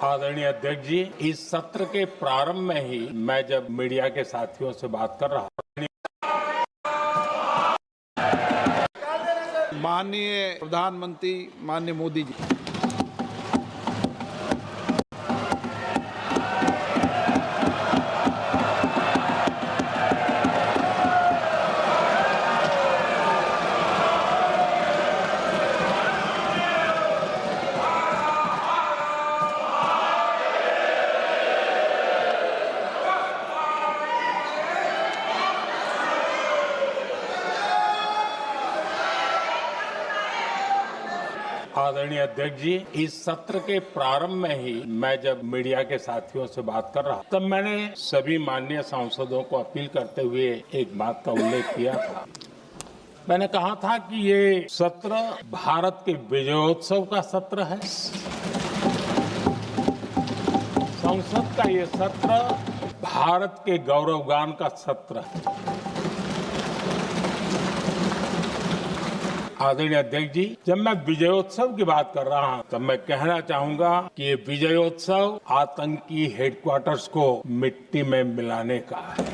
आदरणीय अध्यक्ष जी, इस सत्र के प्रारंभ में ही मैं जब मीडिया के साथियों से बात कर रहा था, माननीय प्रधानमंत्री माननीय मोदी जी, आदरणीय अध्यक्ष जी, इस सत्र के प्रारंभ में ही मैं जब मीडिया के साथियों से बात कर रहा तब मैंने सभी माननीय सांसदों को अपील करते हुए एक बात का उल्लेख किया था। मैंने कहा था कि ये सत्र भारत के विजयोत्सव का सत्र है। संसद का ये सत्र भारत के गौरवगान का सत्र है। आदरणीय अध्यक्ष जी, जब मैं विजयोत्सव की बात कर रहा हूं तब मैं कहना चाहूंगा कि ये विजयोत्सव आतंकी हेडक्वार्टर्स को मिट्टी में मिलाने का है।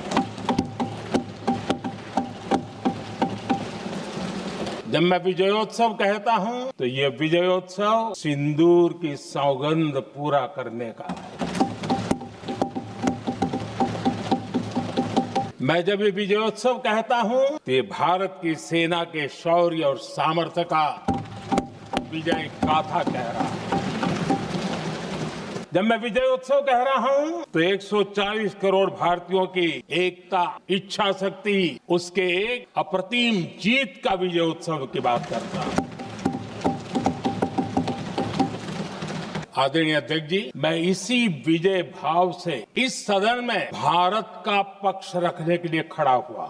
जब मैं विजयोत्सव कहता हूं तो ये विजयोत्सव सिंदूर की सौगंध पूरा करने का है। मैं जब ये विजयोत्सव कहता हूं तो ये भारत की सेना के शौर्य और सामर्थ्य का विजय गाथा कह रहा है। जब मैं विजयोत्सव कह रहा हूं तो 140 करोड़ भारतीयों की एकता, इच्छा शक्ति, उसके एक अप्रतिम जीत का विजयोत्सव की बात करता हूं। आदरणीय अध्यक्ष जी, मैं इसी विजय भाव से इस सदन में भारत का पक्ष रखने के लिए खड़ा हुआ।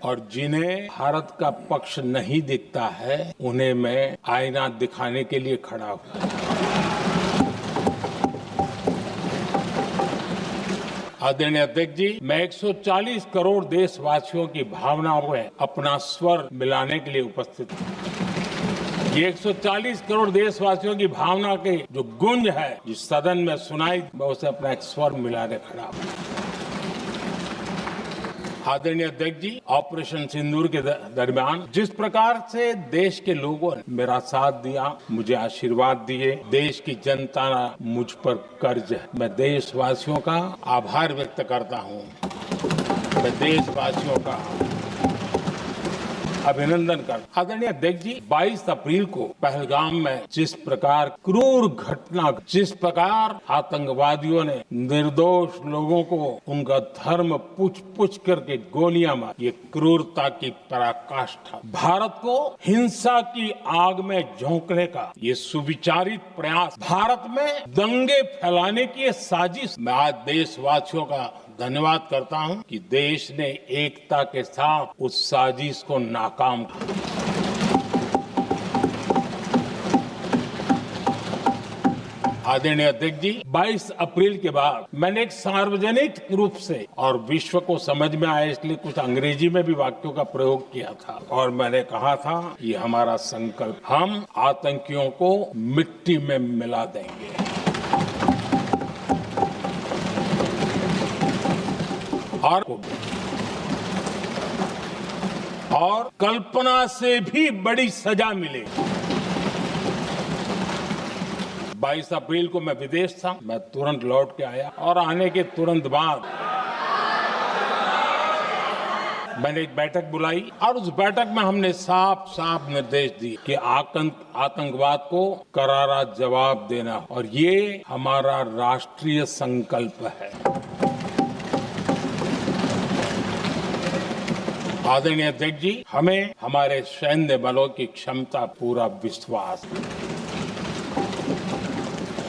और जिन्हें भारत का पक्ष नहीं दिखता है उन्हें मैं आईना दिखाने के लिए खड़ा हुआ। आदरणीय अध्यक्ष जी, मैं 140 करोड़ देशवासियों की भावनाओं में अपना स्वर मिलाने के लिए उपस्थित हूं। ये 140 करोड़ देशवासियों की भावना के जो गुंज है जिस सदन में सुनाई, मैं उसे अपना एक स्वर मिलाने खड़ा हूं। आदरणीय अध्यक्ष जी, ऑपरेशन सिंदूर के दरमियान जिस प्रकार से देश के लोगों ने मेरा साथ दिया, मुझे आशीर्वाद दिए, देश की जनता मुझ पर कर्ज है। मैं देशवासियों का आभार व्यक्त करता हूं। मैं देशवासियों का अभिनंदन करता। आदरणीय अध्यक्ष जी, 22 अप्रैल को पहलगाम में जिस प्रकार क्रूर घटना, जिस प्रकार आतंकवादियों ने निर्दोष लोगों को उनका धर्म पूछ करके गोलियां मारी, ये क्रूरता की पराकाष्ठा। भारत को हिंसा की आग में झोंकने का ये सुविचारित प्रयास, भारत में दंगे फैलाने की ये साजिश। मैं आज देशवासियों का धन्यवाद करता हूं कि देश ने एकता के साथ उस साजिश को नाकाम किया। आदरणीय अध्यक्ष जी, 22 अप्रैल के बाद मैंने एक सार्वजनिक रूप से और विश्व को समझ में आए इसलिए कुछ अंग्रेजी में भी वाक्यों का प्रयोग किया था और मैंने कहा था कि हमारा संकल्प, हम आतंकियों को मिट्टी में मिला देंगे। और कल्पना से भी बड़ी सजा मिलेगी। 22 अप्रैल को मैं विदेश था, मैं तुरंत लौट के आया और आने के तुरंत बाद मैंने एक बैठक बुलाई और उस बैठक में हमने साफ साफ निर्देश दिए कि आतंकवाद को करारा जवाब देना, और ये हमारा राष्ट्रीय संकल्प है। आदरणीय अध्यक्ष जी, हमें हमारे सैन्य बलों की क्षमता पूरा विश्वास है।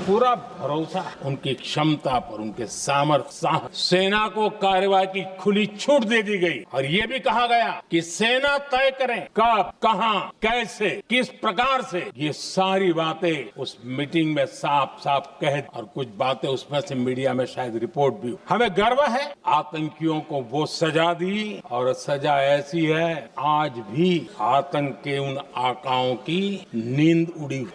पूरा भरोसा उनकी क्षमता पर, उनके सामर्थ्य, साहस। सेना को कार्रवाई की खुली छूट दे दी गई और ये भी कहा गया कि सेना तय करें कब, कहां, कैसे, किस प्रकार से। ये सारी बातें उस मीटिंग में साफ साफ कह, और कुछ बातें उसमें से मीडिया में शायद रिपोर्ट भी। हमें गर्व है, आतंकियों को वो सजा दी और सजा ऐसी है आज भी आतंक के उन आकाओं की नींद उड़ी।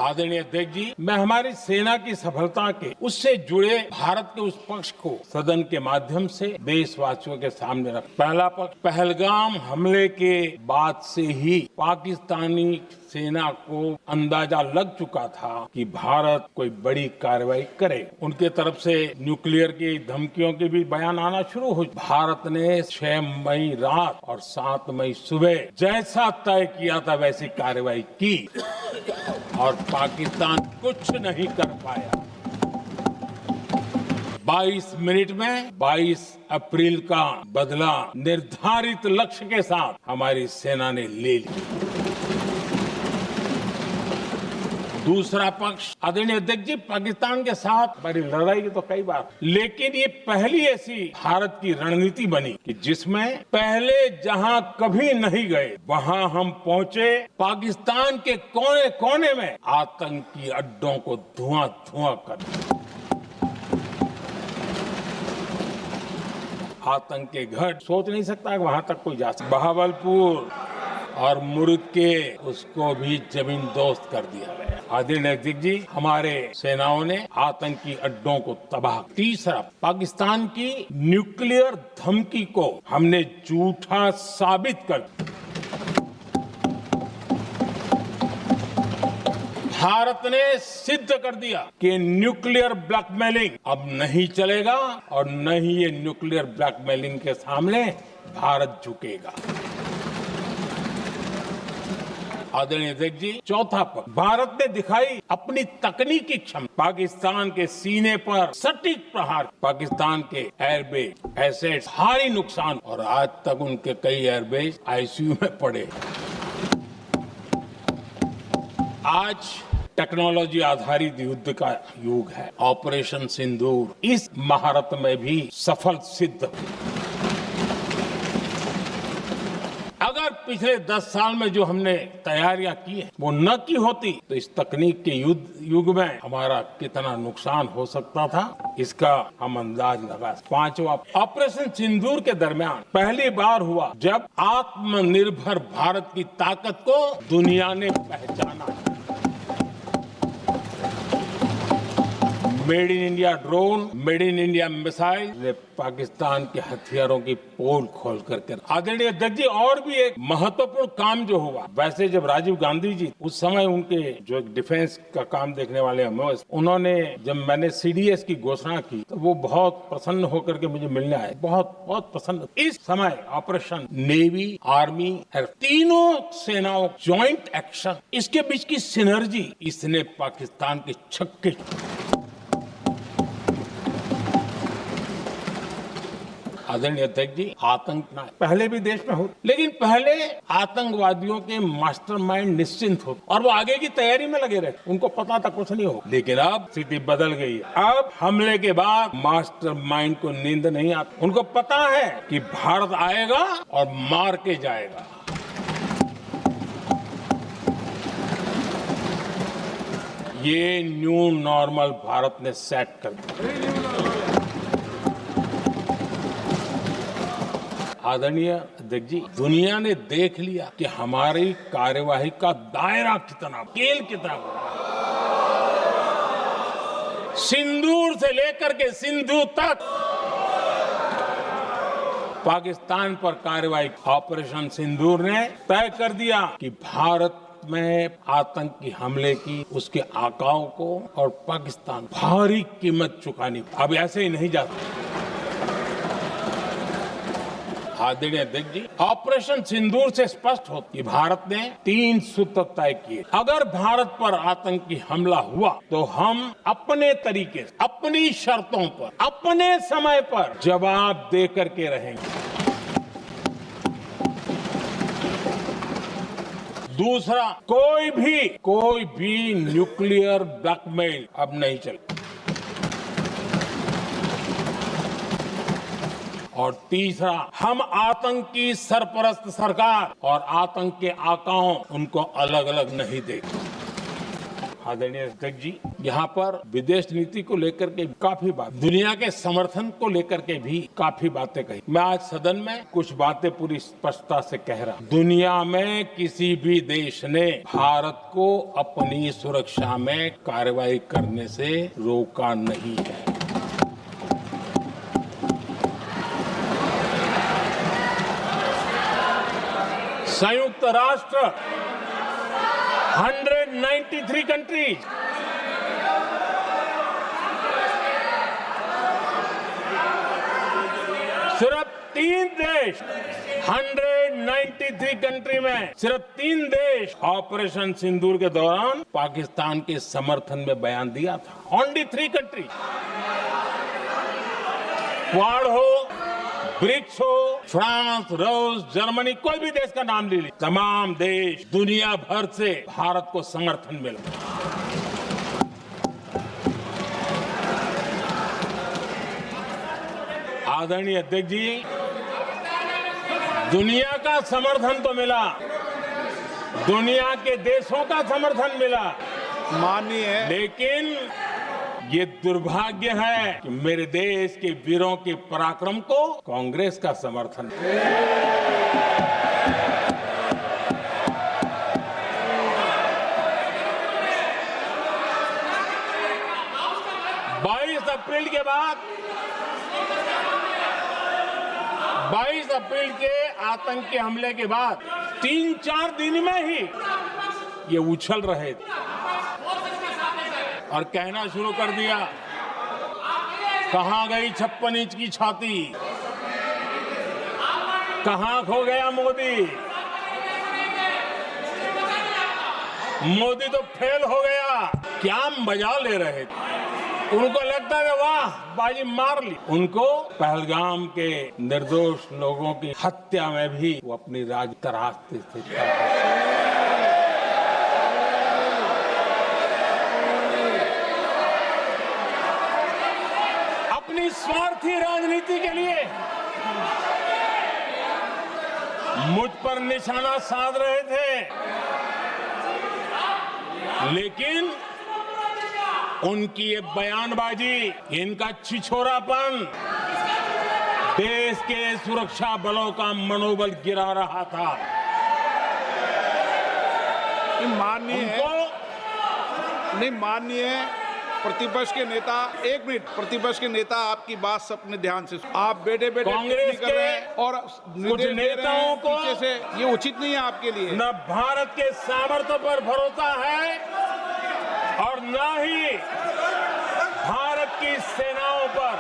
आदरणीय अध्यक्ष जी, मैं हमारी सेना की सफलता के उससे जुड़े भारत के उस पक्ष को सदन के माध्यम से देशवासियों के सामने रख। पहला पक्ष, पहलगाम हमले के बाद से ही पाकिस्तानी सेना को अंदाजा लग चुका था कि भारत कोई बड़ी कार्रवाई करे। उनके तरफ से न्यूक्लियर की धमकियों के भी बयान आना शुरू हो। भारत ने 6 मई रात और 7 मई सुबह जैसा तय किया था वैसी कार्रवाई की और पाकिस्तान कुछ नहीं कर पाया। 22 मिनट में 22 अप्रैल का बदला निर्धारित लक्ष्य के साथ हमारी सेना ने ले लिया। दूसरा पक्ष, आदरणीय अध्यक्ष जी, पाकिस्तान के साथ हमारी लड़ाई की तो कई बार, लेकिन ये पहली ऐसी भारत की रणनीति बनी कि जिसमें पहले जहां कभी नहीं गए वहां हम पहुंचे। पाकिस्तान के कोने कोने में आतंकी अड्डों को धुआं धुआं कर दिया। आतंक के घट सोच नहीं सकता कि वहां तक कोई जा सकता। बहावलपुर और मुर्ग के उसको भी जमीन दोस्त कर दिया गया। आदरणीय अध्यक्ष जी, हमारे सेनाओं ने आतंकी अड्डों को तबाह। तीसरा, पाकिस्तान की न्यूक्लियर धमकी को हमने झूठा साबित कर दिया। भारत ने सिद्ध कर दिया कि न्यूक्लियर ब्लैकमेलिंग अब नहीं चलेगा और न ही ये न्यूक्लियर ब्लैकमेलिंग के सामने भारत झुकेगा। आदरणीय अध्यक्ष जी, चौथा पक्ष, भारत ने दिखाई अपनी तकनीकी क्षमता। पाकिस्तान के सीने पर सटीक प्रहार, पाकिस्तान के एयरबेस एसेट्स भारी नुकसान और आज तक उनके कई एयरबेस आईसीयू में पड़े। आज टेक्नोलॉजी आधारित युद्ध का युग है। ऑपरेशन सिंदूर इस महारत में भी सफल सिद्ध हुई। अगर पिछले 10 साल में जो हमने तैयारियां की है वो न की होती तो इस तकनीक के युग में हमारा कितना नुकसान हो सकता था, इसका हम अंदाज लगा। पांचवा, ऑपरेशन सिंदूर के दरमियान पहली बार हुआ जब आत्मनिर्भर भारत की ताकत को दुनिया ने पहचाना। Made in India drone, made in India missile ने पाकिस्तान के हथियारों की पोल खोल करके। आदरणीय अध्यक्ष जी, और भी एक महत्वपूर्ण काम जो हुआ, वैसे जब राजीव गांधी जी उस समय उनके जो डिफेंस का काम देखने वाले हैं, उन्होंने जब मैंने सीडीएस की घोषणा की तो वो बहुत प्रसन्न होकर के मुझे मिलने आए। बहुत बहुत प्रसन्न। इस समय ऑपरेशन नेवी, आर्मी, तीनों सेनाओं ज्वाइंट एक्शन, इसके बीच की सिनर्जी, इसने पाकिस्तान के छक्के। आदरणीय अध्यक्ष जी, आतंक ना पहले भी देश में हो, लेकिन पहले आतंकवादियों के मास्टरमाइंड निश्चिंत हो और वो आगे की तैयारी में लगे रहे, उनको पता था कुछ नहीं हो। लेकिन अब स्थिति बदल गई है। अब हमले के बाद मास्टरमाइंड को नींद नहीं आती। उनको पता है कि भारत आएगा और मार के जाएगा। ये न्यू नॉर्मल भारत ने सेट कर दिया। आदरणीय अध्यक्ष जी, दुनिया ने देख लिया कि हमारी कार्यवाही का दायरा कितना, स्केल कितना बड़ा। सिंदूर से लेकर के सिंधु तक पाकिस्तान पर कार्रवाई। ऑपरेशन सिंदूर ने तय कर दिया कि भारत में आतंकी हमले की उसके आकाओं को और पाकिस्तान भारी कीमत चुकानी। अब ऐसे ही नहीं जाता। आदरणीय अध्यक्ष जी, ऑपरेशन सिंदूर से स्पष्ट हो कि भारत ने 3 सूत्र तय किए। अगर भारत पर आतंकी हमला हुआ तो हम अपने तरीके से, अपनी शर्तों पर, अपने समय पर जवाब दे करके रहेंगे। दूसरा, कोई भी न्यूक्लियर ब्लैकमेल अब नहीं चले। और तीसरा, हम आतंक की सरपरस्त सरकार और आतंक के आकाओं उनको अलग अलग नहीं देंगे। आदरणीय अध्यक्ष जी, यहाँ पर विदेश नीति को लेकर के काफी बात, दुनिया के समर्थन को लेकर के भी काफी बातें कही। मैं आज सदन में कुछ बातें पूरी स्पष्टता से कह रहा हूँ। दुनिया में किसी भी देश ने भारत को अपनी सुरक्षा में कार्रवाई करने से रोका नहीं है। संयुक्त राष्ट्र 193 कंट्रीज, सिर्फ 3 देश, 193 कंट्री में सिर्फ 3 देश ऑपरेशन सिंदूर के दौरान पाकिस्तान के समर्थन में बयान दिया था। Only 3 country. क्वाड हो, ब्रिक्स हो, फ्रांस, रूस, जर्मनी, कोई भी देश का नाम ले लीजिए, तमाम देश दुनिया भर से भारत को समर्थन मिला। आदरणीय अध्यक्ष जी, दुनिया का समर्थन तो मिला, दुनिया के देशों का समर्थन मिला, माननीय, लेकिन ये दुर्भाग्य है कि मेरे देश के वीरों के पराक्रम को कांग्रेस का समर्थन। 22 अप्रैल के बाद, 22 अप्रैल के आतंक के हमले के बाद 3-4 दिन में ही ये उछल रहे थे और कहना शुरू कर दिया, कहां गई 56 इंच की छाती, कहां खो गया मोदी, मोदी तो फेल हो गया। क्या मजा ले रहे थे। उनको लगता है वाह बाजी मार ली। उनको पहलगाम के निर्दोष लोगों की हत्या में भी वो अपनी राज तराशते थे। अपनी स्वार्थी राजनीति के लिए मुझ पर निशाना साध रहे थे, लेकिन उनकी ये बयानबाजी, इनका छिछोरापन देश के सुरक्षा बलों का मनोबल गिरा रहा था। माननीय प्रतिपक्ष के नेता, 1 मिनट, प्रतिपक्ष के नेता आपकी बात अपने ध्यान से, आप बेटे कांग्रेस कर रहे हैं और कुछ नेताओं को पीछे से, ये उचित नहीं है आपके लिए। न भारत के सामर्थ्य पर भरोसा है और न ही भारत की सेनाओं पर,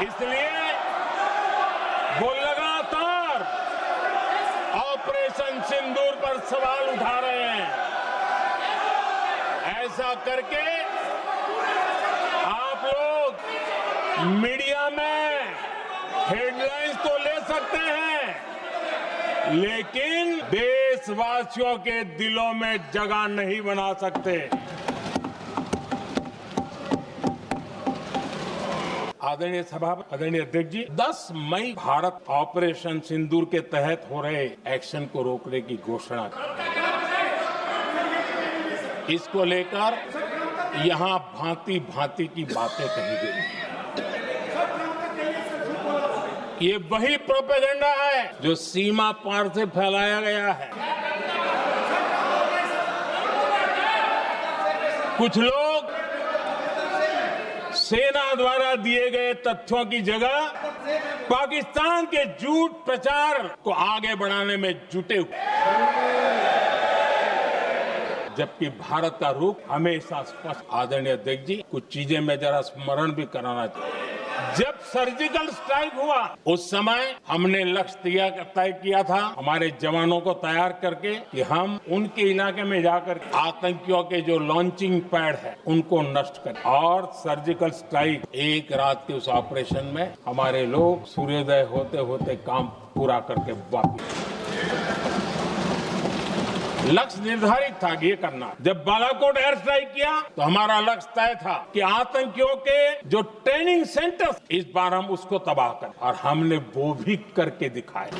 इसलिए वो लगातार ऑपरेशन सिंदूर पर सवाल उठा रहे हैं। ऐसा करके आप लोग मीडिया में हेडलाइंस तो ले सकते हैं, लेकिन देशवासियों के दिलों में जगह नहीं बना सकते। आदरणीय सभापति, आदरणीय अध्यक्ष जी, 10 मई भारत ऑपरेशन सिंदूर के तहत हो रहे एक्शन को रोकने की घोषणा की। इसको लेकर यहां भांति भांति की बातें कही गई। ये वही प्रोपेगेंडा है जो सीमा पार से फैलाया गया है। कुछ लोग सेना द्वारा दिए गए तथ्यों की जगह पाकिस्तान के झूठ प्रचार को आगे बढ़ाने में जुटे हुए, जबकि भारत का रुख हमेशा स्पष्ट। आदरणीय अध्यक्ष जी, कुछ चीजें मैं जरा स्मरण भी कराना चाहिए। जब सर्जिकल स्ट्राइक हुआ, उस समय हमने लक्ष्य तय किया था हमारे जवानों को तैयार करके कि हम उनके इलाके में जाकर आतंकियों के जो लॉन्चिंग पैड है उनको नष्ट करें। और सर्जिकल स्ट्राइक, एक रात के उस ऑपरेशन में हमारे लोग सूर्योदय होते होते काम पूरा करके वापस। लक्ष्य निर्धारित था कि ये करना। जब बालाकोट एयर स्ट्राइक किया तो हमारा लक्ष्य तय था कि आतंकियों के जो ट्रेनिंग सेंटर, इस बार हम उसको तबाह करें, और हमने वो भी करके दिखाया।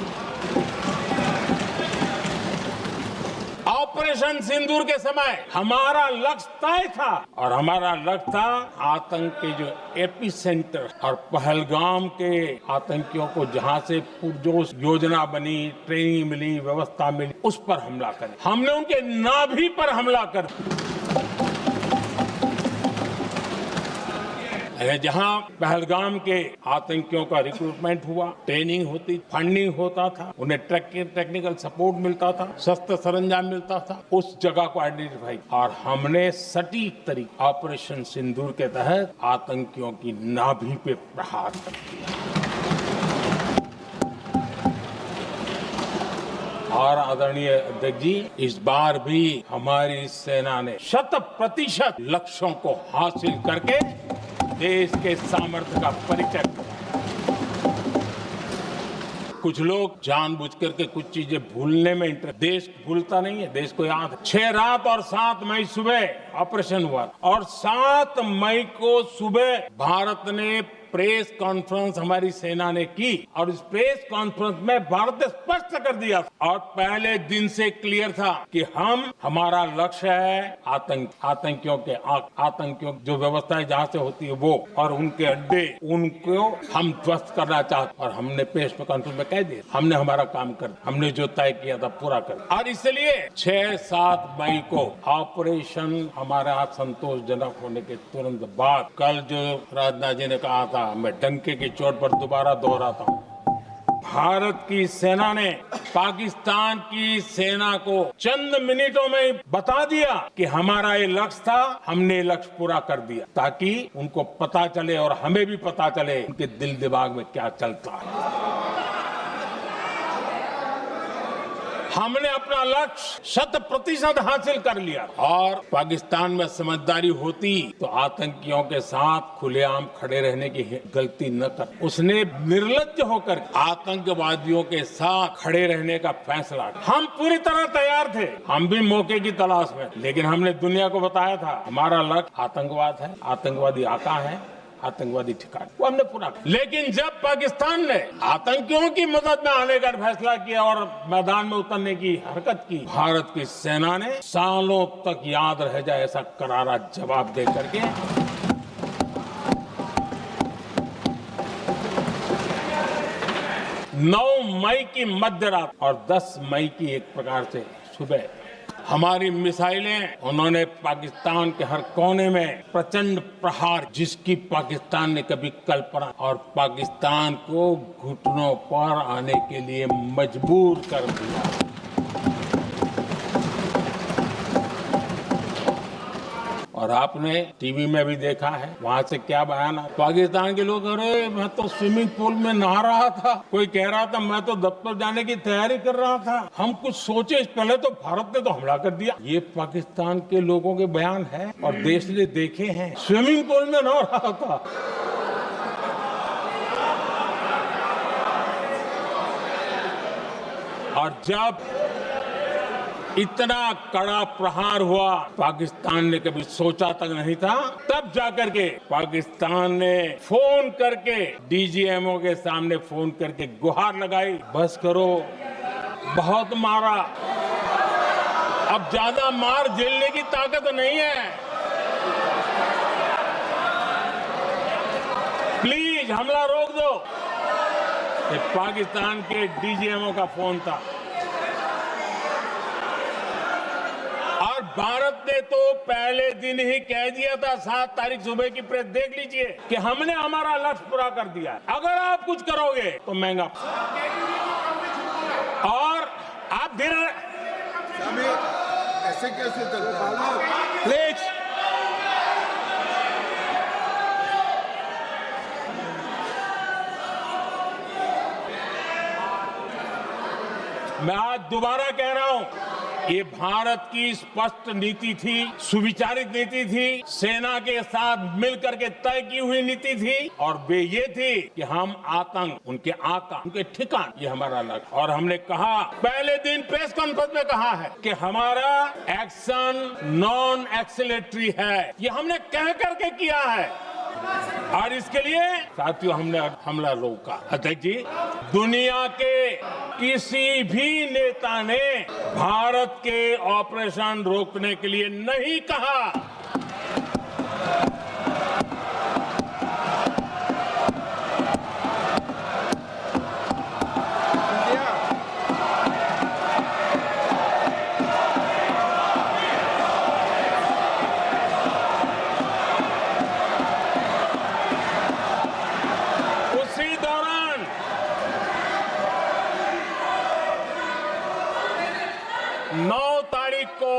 ऑपरेशन सिंदूर के समय हमारा लक्ष्य तय था, और हमारा लक्ष्य था आतंक के जो एपी सेंटर और पहलगाम के आतंकियों को जहां से पुरजोश योजना बनी, ट्रेनिंग मिली, व्यवस्था मिली, उस पर हमला करें। हमने उनके नाभि पर हमला कर जहां पहलगाम के आतंकियों का रिक्रूटमेंट हुआ, ट्रेनिंग होती, फंडिंग होता था, उन्हें टेक्निकल सपोर्ट मिलता था, शस्त्र सरंजाम मिलता था, उस जगह को आइडेंटिफाई, और हमने सटीक तरीके ऑपरेशन सिंदूर के तहत आतंकियों की नाभि पे प्रहार कर दिया। और आदरणीय अध्यक्ष जी, इस बार भी हमारी सेना ने 100% लक्ष्यों को हासिल करके देश के सामर्थ्य का परिचय दिया। कुछ लोग जानबूझकर के कुछ चीजें भूलने में देश भूलता नहीं है, देश को याद है। 6 रात और 7 मई सुबह ऑपरेशन हुआ, और 7 मई को सुबह भारत ने प्रेस कॉन्फ्रेंस हमारी सेना ने की, और इस प्रेस कॉन्फ्रेंस में भारत ने स्पष्ट कर दिया, और पहले दिन से क्लियर था कि हमारा लक्ष्य है आतंकियों जो व्यवस्थाएं जहां से होती है वो, और उनके अड्डे, उनको हम ध्वस्त करना चाहते। और हमने प्रेस कॉन्फ्रेंस में कह दिया, हमने हमारा काम कर, हमने जो तय किया था पूरा कर। और इसलिए 6-7 मई को ऑपरेशन हमारा संतोषजनक होने के तुरंत बाद, कल जो राजनाथ जी ने कहा था, मैं डंके की चोट पर दोबारा दोहराता हूं, भारत की सेना ने पाकिस्तान की सेना को चंद मिनटों में बता दिया कि हमारा ये लक्ष्य था, हमने लक्ष्य पूरा कर दिया, ताकि उनको पता चले और हमें भी पता चले उनके दिल दिमाग में क्या चलता है। हमने अपना लक्ष्य 100% हासिल कर लिया, और पाकिस्तान में समझदारी होती तो आतंकियों के साथ खुलेआम खड़े रहने की गलती न कर, उसने निर्लज्ज होकर आतंकवादियों के साथ खड़े रहने का फैसला। हम पूरी तरह तैयार थे, हम भी मौके की तलाश में, लेकिन हमने दुनिया को बताया था हमारा लक्ष्य आतंकवाद है, आतंकवादी आका है, आतंकवादी ठिकाना, वो हमने पूरा। लेकिन जब पाकिस्तान ने आतंकियों की मदद में आने का फैसला किया और मैदान में उतरने की हरकत की, भारत की सेना ने सालों तक याद रह जाए ऐसा करारा जवाब दे करके 9 मई की मध्य रात और 10 मई की एक प्रकार से सुबह हमारी मिसाइलें, उन्होंने पाकिस्तान के हर कोने में प्रचंड प्रहार, जिसकी पाकिस्तान ने कभी कल्पना, और पाकिस्तान को घुटनों पर आने के लिए मजबूर कर दिया। और आपने टीवी में भी देखा है, वहां से क्या बयान आया। पाकिस्तान के लोग, अरे मैं तो स्विमिंग पूल में नहा रहा था, कोई कह रहा था मैं तो दफ्तर जाने की तैयारी कर रहा था, हम कुछ सोचे पहले तो भारत ने तो हमला कर दिया। ये पाकिस्तान के लोगों के बयान है, और देश ने देखे हैं, स्विमिंग पूल में नहा रहा था। और जब इतना कड़ा प्रहार हुआ, पाकिस्तान ने कभी सोचा तक नहीं था, तब जाकर के पाकिस्तान ने फोन करके डीजीएमओ के सामने फोन करके गुहार लगाई, बस करो, बहुत मारा, अब ज्यादा मार झेलने की ताकत नहीं है, प्लीज हमला रोक दो। ये पाकिस्तान के डीजीएमओ का फोन था। और भारत ने तो पहले दिन ही कह दिया था, 7 तारीख सुबह की प्रेस देख लीजिए, कि हमने हमारा लक्ष्य पूरा कर दिया है, अगर आप कुछ करोगे तो महंगा। और आप धीरे ऐसे कैसे चलता है? प्लीज, मैं आज दोबारा कह रहा हूं, ये भारत की स्पष्ट नीति थी, सुविचारित नीति थी, सेना के साथ मिलकर के तय की हुई नीति थी और वे ये थी कि हम आतंक, उनके आका, उनके ठिकान, ये हमारा लक्ष्य। और हमने कहा, पहले दिन प्रेस कॉन्फ्रेंस में कहा है कि हमारा एक्शन नॉन एक्सीलेटरी है, ये हमने कह करके किया है और इसके लिए साथियों हमने हमला रोका। अध्यक्ष जी, दुनिया के किसी भी नेता ने भारत के ऑपरेशन रोकने के लिए नहीं कहा। उसी दौरान 9 तारीख को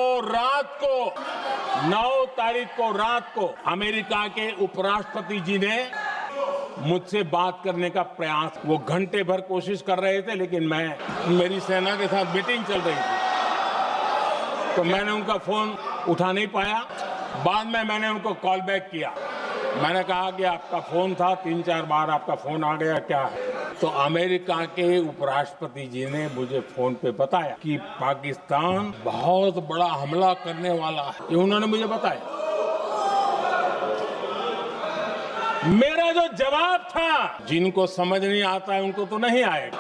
रात को अमेरिका के उपराष्ट्रपति जी ने मुझसे बात करने का प्रयास, वो घंटे भर कोशिश कर रहे थे, लेकिन मेरी सेना के साथ मीटिंग चल रही थी तो मैंने उनका फोन उठा नहीं पाया। बाद में मैंने उनको कॉल बैक किया, मैंने कहा कि आपका फोन था, 3-4 बार आपका फोन आ गया, क्या है? तो अमेरिका के उपराष्ट्रपति जी ने मुझे फोन पे बताया कि पाकिस्तान बहुत बड़ा हमला करने वाला है, ये उन्होंने मुझे बताया। मेरा जो जवाब था, जिनको समझ नहीं आता है उनको तो नहीं आएगा,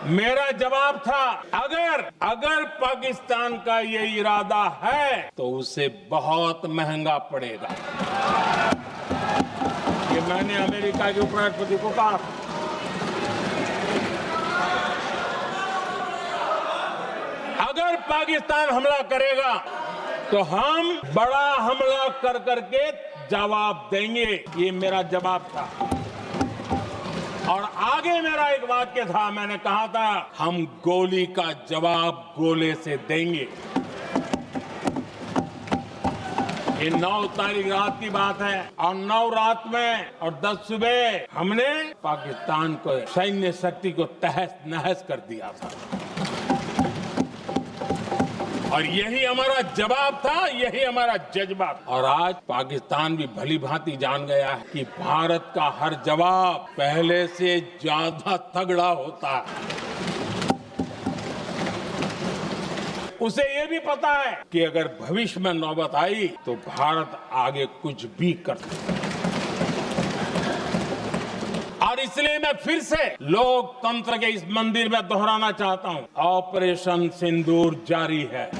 मेरा जवाब था, अगर पाकिस्तान का ये इरादा है तो उसे बहुत महंगा पड़ेगा। ये मैंने अमेरिका के उपराष्ट्रपति को कहा। अगर पाकिस्तान हमला करेगा तो हम बड़ा हमला कर करके जवाब देंगे, ये मेरा जवाब था। और आगे मेरा एक वाक्य था, मैंने कहा था, हम गोली का जवाब गोले से देंगे। ये 9 तारीख रात की बात है और 9 रात में और 10 सुबह हमने पाकिस्तान को, सैन्य शक्ति को तहस नहस कर दिया था। और यही हमारा जवाब था, यही हमारा जज्बा था। और आज पाकिस्तान भी भली भांति जान गया है कि भारत का हर जवाब पहले से ज्यादा तगड़ा होता है। उसे ये भी पता है कि अगर भविष्य में नौबत आई तो भारत आगे कुछ भी कर सकता है। और इसलिए मैं फिर से लोकतंत्र के इस मंदिर में दोहराना चाहता हूं, ऑपरेशन सिंदूर जारी है।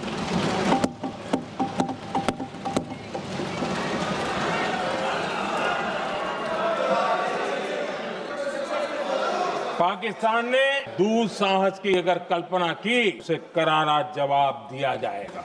पाकिस्तान ने दुस्साहस की अगर कल्पना की, उसे करारा जवाब दिया जाएगा।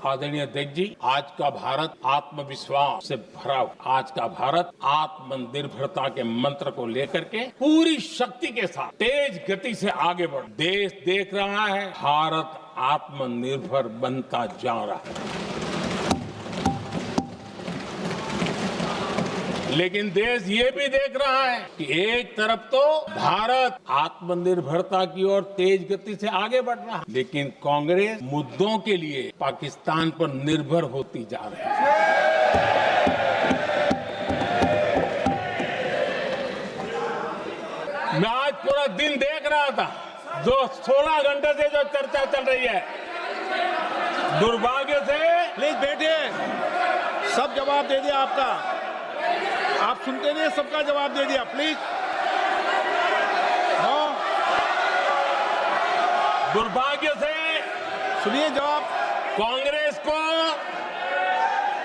आदरणीय अध्यक्ष जी, आज का भारत आत्मविश्वास से भरा हुआ, आज का भारत आत्मनिर्भरता के मंत्र को लेकर के पूरी शक्ति के साथ तेज गति से आगे बढ़, देश देख रहा है भारत आत्मनिर्भर बनता जा रहा है। लेकिन देश ये भी देख रहा है कि एक तरफ तो भारत आत्मनिर्भरता की ओर तेज गति से आगे बढ़ रहा है, लेकिन कांग्रेस मुद्दों के लिए पाकिस्तान पर निर्भर होती जा रही है। मैं आज पूरा दिन देख रहा था, जो 16 घंटे से जो चर्चा चल रही है, दुर्भाग्य से। प्लीज बैठिए, सब जवाब दे दिया आपका, आप सुनते नहीं, सबका जवाब दे दिया। प्लीज दुर्भाग्य से सुनिए जवाब। कांग्रेस को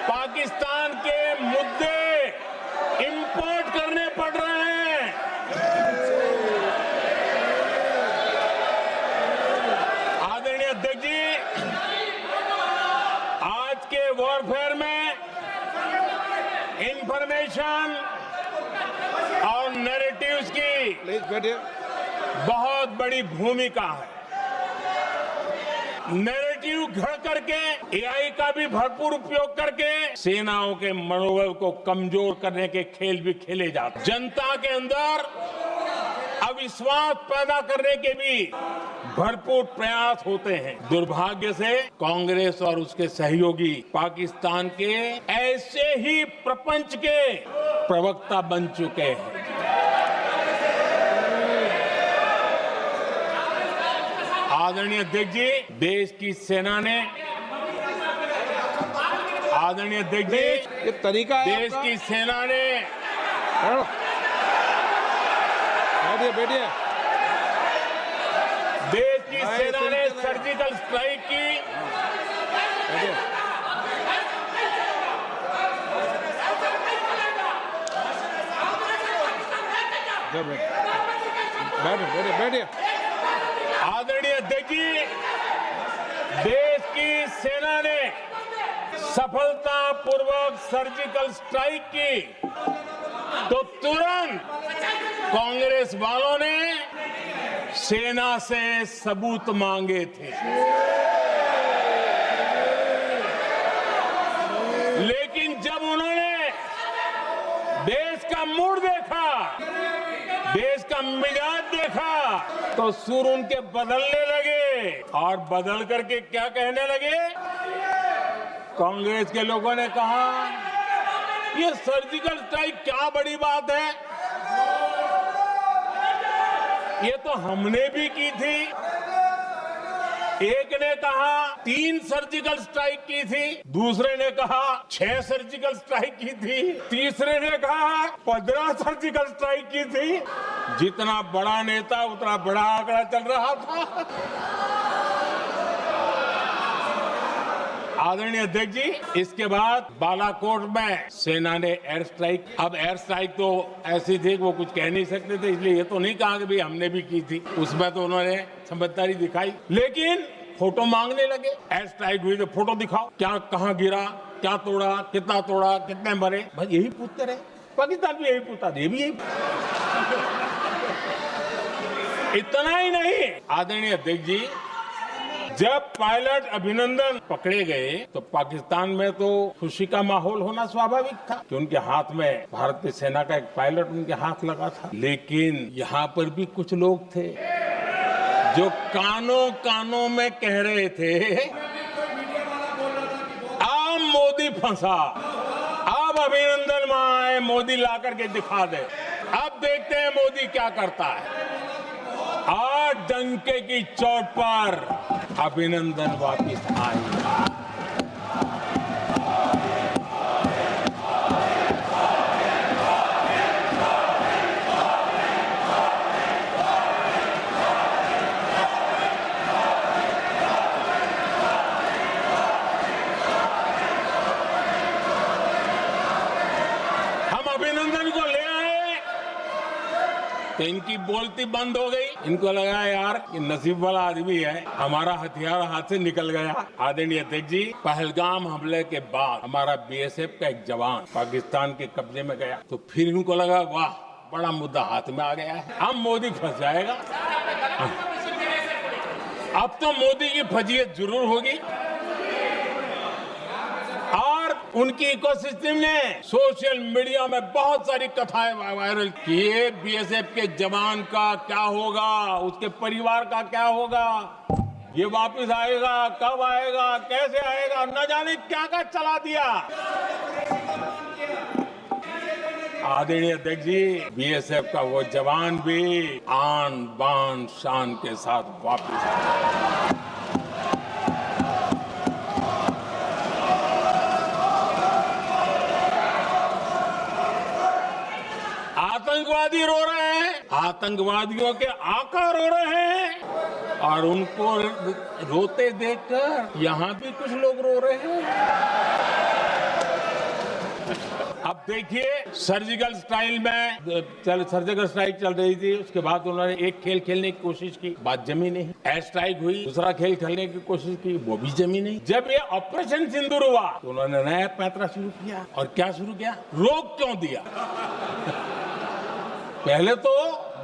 पाकिस्तान के मुद्दे इंपोर्ट करने पड़ रहे हैं। आदरणीय अध्यक्ष जी, आज के वॉरफेयर में इंफॉर्मेशन और नैरेटिव्स की प्लीज बैठिए। बहुत बड़ी भूमिका है। नैरेटिव नैरेटिव घड़ करके एआई का भी भरपूर उपयोग करके सेनाओं के मनोबल को कमजोर करने के खेल भी खेले जाते, जनता के अंदर अविश्वास पैदा करने के भी भरपूर प्रयास होते हैं। दुर्भाग्य से कांग्रेस और उसके सहयोगी पाकिस्तान के ऐसे ही प्रपंच के प्रवक्ता बन चुके हैं। आदरणीय अध्यक्ष जी, देश की सेना ने आदरणीय अध्यक्ष जी, ये तरीका है देश आपका? की सेना ने बैठिए बैठिए। देश की भाई, सेना ने सुनते रहे। सर्जिकल स्ट्राइक की बैठिए। बैठिए बैठिए बैठिए। आदरणीय अध्यक्ष जी, देश की सेना ने सफलतापूर्वक सर्जिकल स्ट्राइक की तो तुरंत कांग्रेस वालों ने सेना से सबूत मांगे थे, लेकिन जब उन्होंने देश का मूड देखा, देश का मिजाज देखा, तो सुर उनके बदलने लगे और बदल करके क्या कहने लगे? कांग्रेस के लोगों ने कहा, ये सर्जिकल स्ट्राइक क्या बड़ी बात है, ये तो हमने भी की थी। एक ने कहा 3 सर्जिकल स्ट्राइक की थी, दूसरे ने कहा 6 सर्जिकल स्ट्राइक की थी, तीसरे ने कहा 15 सर्जिकल स्ट्राइक की थी। जितना बड़ा नेता उतना बड़ा आंकड़ा चल रहा था। आदरणीय अध्यक्ष जी, इसके बाद बालाकोट में सेना ने एयर स्ट्राइक, अब एयर स्ट्राइक तो ऐसी थी कि वो कुछ कह नहीं सकते थे, इसलिए ये तो नहीं कहा कि भाई हमने भी की थी, उसमें तो उन्होंने समझदारी दिखाई, लेकिन फोटो मांगने लगे। एयर स्ट्राइक हुई तो फोटो दिखाओ, क्या कहां गिरा, क्या तोड़ा, कितने मरे, बस यही पूछते रहे। पाकिस्तान भी यही पूछता, ये भी यही। इतना ही नहीं, आदरणीय अध्यक्ष जी, जब पायलट अभिनंदन पकड़े गए तो पाकिस्तान में तो खुशी का माहौल होना स्वाभाविक था कि उनके हाथ में भारत की सेना का एक पायलट उनके हाथ लगा था। लेकिन यहाँ पर भी कुछ लोग थे जो कानों कानों में कह रहे थे, अब मोदी फंसा, अब अभिनंदन वहां आए, मोदी ला करके दिखा दे, अब देखते हैं मोदी क्या करता है। आज डंके की चोट पर अभिनंदन वापिस आए। हम अभिनंदन को ले आए तो इनकी बोलती बंद हो गई। इनको लगा यार ये नसीब वाला आदमी है, हमारा हथियार हाथ से निकल गया। आदरणीय अध्यक्ष जी, पहलगाम हमले के बाद हमारा बीएसएफ का एक जवान पाकिस्तान के कब्जे में गया, तो फिर इनको लगा वाह बड़ा मुद्दा हाथ में आ गया है, अब मोदी फंस जाएगा। अब तो मोदी की फजीयत जरूर होगी। और उनकी इकोसिस्टम ने सोशल मीडिया में बहुत सारी कथाएं वायरल की, बीएसएफ के जवान का क्या होगा, उसके परिवार का क्या होगा, ये वापस आएगा, कब आएगा, कैसे आएगा, न जाने क्या क्या चला दिया। आदरणीय अध्यक्ष जी, बीएसएफ का वो जवान भी आन बान शान के साथ वापस आया। आतंकवादी रो रहे हैं, आतंकवादियों के आका रो रहे हैं, और उनको रोते देखकर यहां भी कुछ लोग रो रहे हैं। अब देखिए, सर्जिकल स्ट्राइक चल रही थी, उसके बाद उन्होंने एक खेल खेलने की कोशिश की, बात जमी नहीं। एयर स्ट्राइक हुई, दूसरा खेल खेलने की कोशिश की, वो भी जमी नहीं। जब ये ऑपरेशन सिंदूर हुआ तो उन्होंने नया पैंतरा शुरू किया। और क्या शुरू किया? रोक क्यों दिया? पहले तो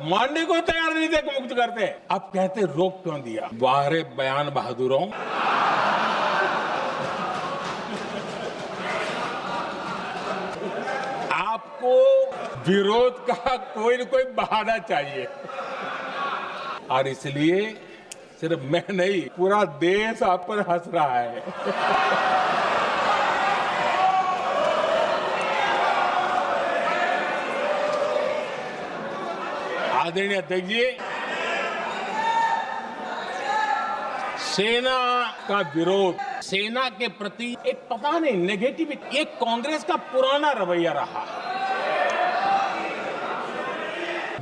मानने को तैयार नहीं थे कि मुक्त करते, अब कहते रोक क्यों दिया? वाह रे बयान बहादुरों। विरोध का कोई न कोई बहाना चाहिए और इसलिए सिर्फ मैं नहीं, पूरा देश आप पर हंस रहा है। आदरणीय अध्यक्ष जी, सेना का विरोध, सेना के प्रति एक पता नहीं नेगेटिविटी, एक कांग्रेस का पुराना रवैया रहा है।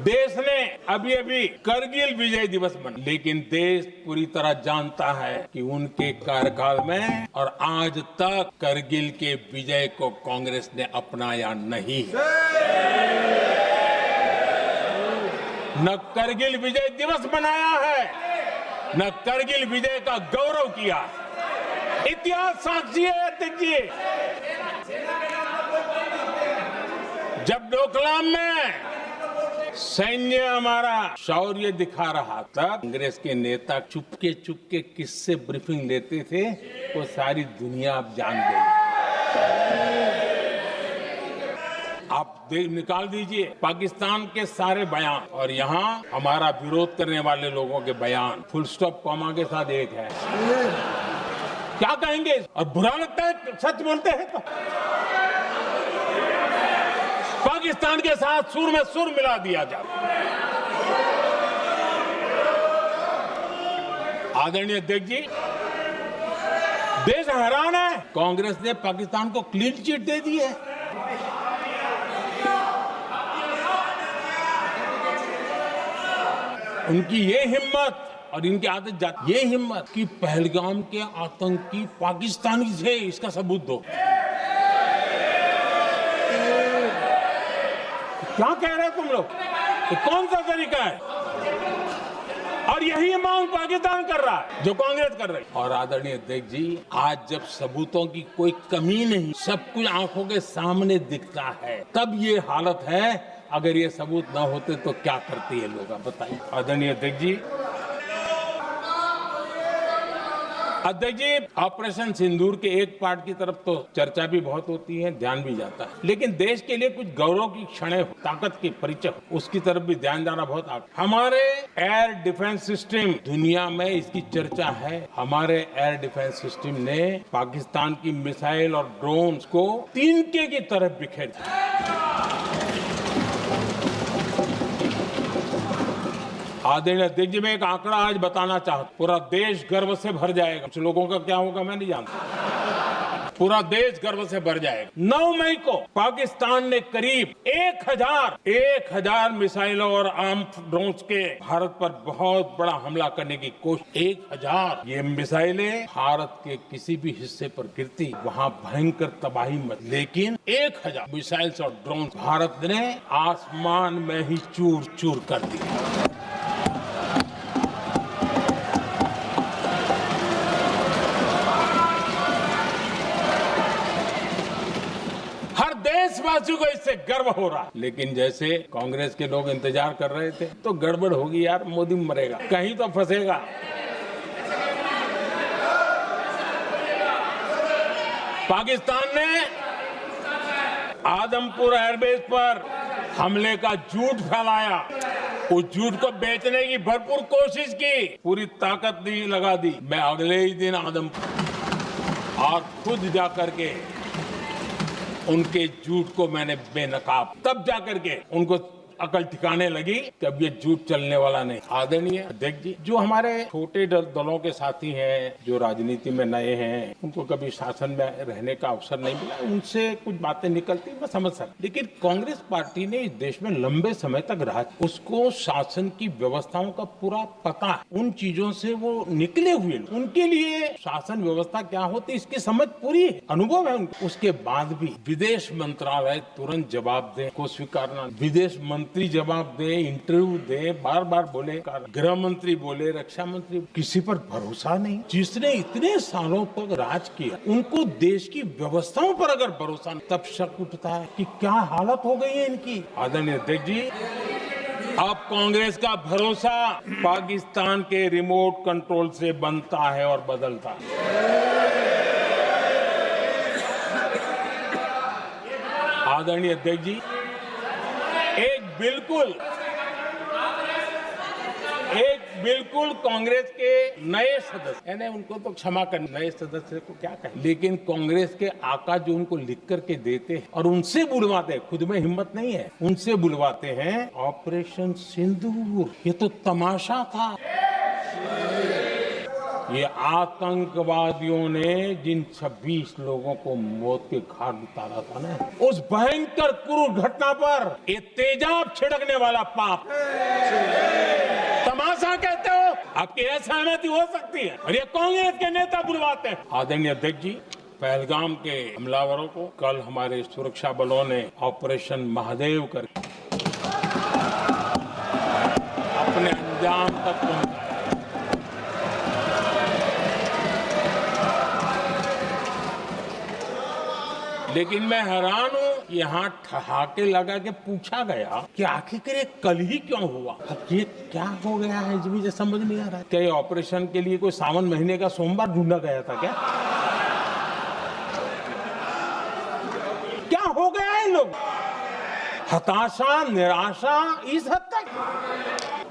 देश ने अभी करगिल विजय दिवस मनाया, लेकिन देश पूरी तरह जानता है कि उनके कार्यकाल में और आज तक करगिल के विजय को कांग्रेस ने अपनाया नहीं है। न करगिल विजय दिवस मनाया है, न करगिल विजय का गौरव किया। इतिहास साक्षी है अध्यक्ष जी। जब डोकलाम में सैन्य हमारा शौर्य दिखा रहा था, कांग्रेस के नेता चुपके चुपके किससे ब्रीफिंग लेते थे वो सारी दुनिया अब जान गई। आप निकाल दीजिए पाकिस्तान के सारे बयान और यहाँ हमारा विरोध करने वाले लोगों के बयान फुल स्टॉप कॉमा के साथ एक है। क्या कहेंगे? और बुरा लगता है सच बोलते हैं तो। पाकिस्तान के साथ सुर में सुर मिला दिया जाए। आदरणीय अध्यक्ष जी, देश हैरान है, कांग्रेस ने पाकिस्तान को क्लीन चिट दे दी है। उनकी ये हिम्मत और इनकी आदत जाती, ये हिम्मत कि पहलगाम के आतंकी पाकिस्तानी थे, इसका सबूत दो। क्या कह रहे हो तुम लोग? तो कौन सा तरीका है? और यही मांग पाकिस्तान कर रहा है जो कांग्रेस कर रही है। और आदरणीय अध्यक्ष जी, आज जब सबूतों की कोई कमी नहीं, सब कुछ आंखों के सामने दिखता है, तब ये हालत है। अगर ये सबूत ना होते तो क्या करते ये लोग, आप बताइए। आदरणीय अध्यक्ष जी, ऑपरेशन सिंदूर के एक पार्ट की तरफ तो चर्चा भी बहुत होती है, ध्यान भी जाता है, लेकिन देश के लिए कुछ गौरव की क्षणें, ताकत की परिचय, उसकी तरफ भी ध्यान जाना बहुत आवश्यक। हमारे एयर डिफेंस सिस्टम, दुनिया में इसकी चर्चा है। हमारे एयर डिफेंस सिस्टम ने पाकिस्तान की मिसाइल और ड्रोन को तिनके की तरफ बिखेर दिया। आदरणीय अध्यक्ष जी, मैं एक आंकड़ा आज बताना चाहता हूं, पूरा देश गर्व से भर जाएगा। कुछ लोगों का क्या होगा मैं नहीं जानता, पूरा देश गर्व से भर जाएगा। 9 मई को पाकिस्तान ने करीब 1000 मिसाइलों और आर्म्ड ड्रोन्स के भारत पर बहुत बड़ा हमला करने की कोशिश। 1000 ये मिसाइलें भारत के किसी भी हिस्से पर गिरती, वहां भयंकर तबाही मच, लेकिन 1000 मिसाइल्स और ड्रोन भारत ने आसमान में ही चूर चूर कर दिया। देशवासियों को इससे गर्व हो रहा, लेकिन जैसे कांग्रेस के लोग इंतजार कर रहे थे, तो गड़बड़ होगी यार, मोदी मरेगा, कहीं तो फंसेगा। पाकिस्तान ने आदमपुर एयरबेस पर हमले का झूठ फैलाया, उस झूठ को बेचने की भरपूर कोशिश की, पूरी ताकत दी लगा दी। मैं अगले ही दिन आदमपुर और खुद जा करके उनके झूठ को मैंने बेनकाब, तब जाकर के उनको अकल ठिकाने लगी कि अब ये झूठ चलने वाला नहीं। आदरणीय अध्यक्ष जी, जो हमारे छोटे दलों के साथी हैं, जो राजनीति में नए हैं, उनको कभी शासन में रहने का अवसर नहीं मिला, उनसे कुछ बातें निकलती मैं समझ सकता, लेकिन कांग्रेस पार्टी ने इस देश में लंबे समय तक राज, उसको शासन की व्यवस्थाओं का पूरा पता है, उन चीजों से वो निकले हुए, उनके लिए शासन व्यवस्था क्या होती है इसकी समझ पूरी अनुभव है उनको। उसके बाद भी विदेश मंत्रालय तुरंत जवाब दे को स्वीकारना, विदेश मंत्री जवाब दे, इंटरव्यू दे, बार बार बोले, गृह मंत्री बोले, रक्षा मंत्री, किसी पर भरोसा नहीं। जिसने इतने सालों तक राज किया, उनको देश की व्यवस्थाओं पर अगर भरोसा नहीं, तब शक उठता है कि क्या हालत हो गई है इनकी। आदरणीय अध्यक्ष जी, अब कांग्रेस का भरोसा पाकिस्तान के रिमोट कंट्रोल से बनता है और बदलता है। आदरणीय अध्यक्ष जी, बिल्कुल कांग्रेस के नए सदस्य, यानी उनको तो क्षमा कर, नए सदस्य को क्या कहें, लेकिन कांग्रेस के आका जो उनको लिख करके देते हैं और उनसे बुलवाते हैं, खुद में हिम्मत नहीं है, उनसे बुलवाते हैं ऑपरेशन सिंदूर। ये तो तमाशा था। ये आतंकवादियों ने जिन 26 लोगों को मौत के घाट उतारा था ना, उस भयंकर क्रूर घटना पर ये तेजाब छिड़कने वाला पाप तमाशा कहते हो? आपकी असहमति हो सकती है और ये कांग्रेस के नेता बुलवाते हैं। आदरणीय अध्यक्ष जी, पहलगाम के हमलावरों को कल हमारे सुरक्षा बलों ने ऑपरेशन महादेव कर अपने अंजाम तक पहुंचाया। लेकिन मैं हैरान हूं, यहाँ ठहाके लगा के पूछा गया कि आखिर ये कल ही क्यों हुआ। अब ये क्या हो गया है, मुझे समझ नहीं आ रहा है। क्या ये ऑपरेशन के लिए कोई सावन महीने का सोमवार ढूंढा गया था क्या? क्या हो गया है लोग? हताशा, निराशा इस हद तक।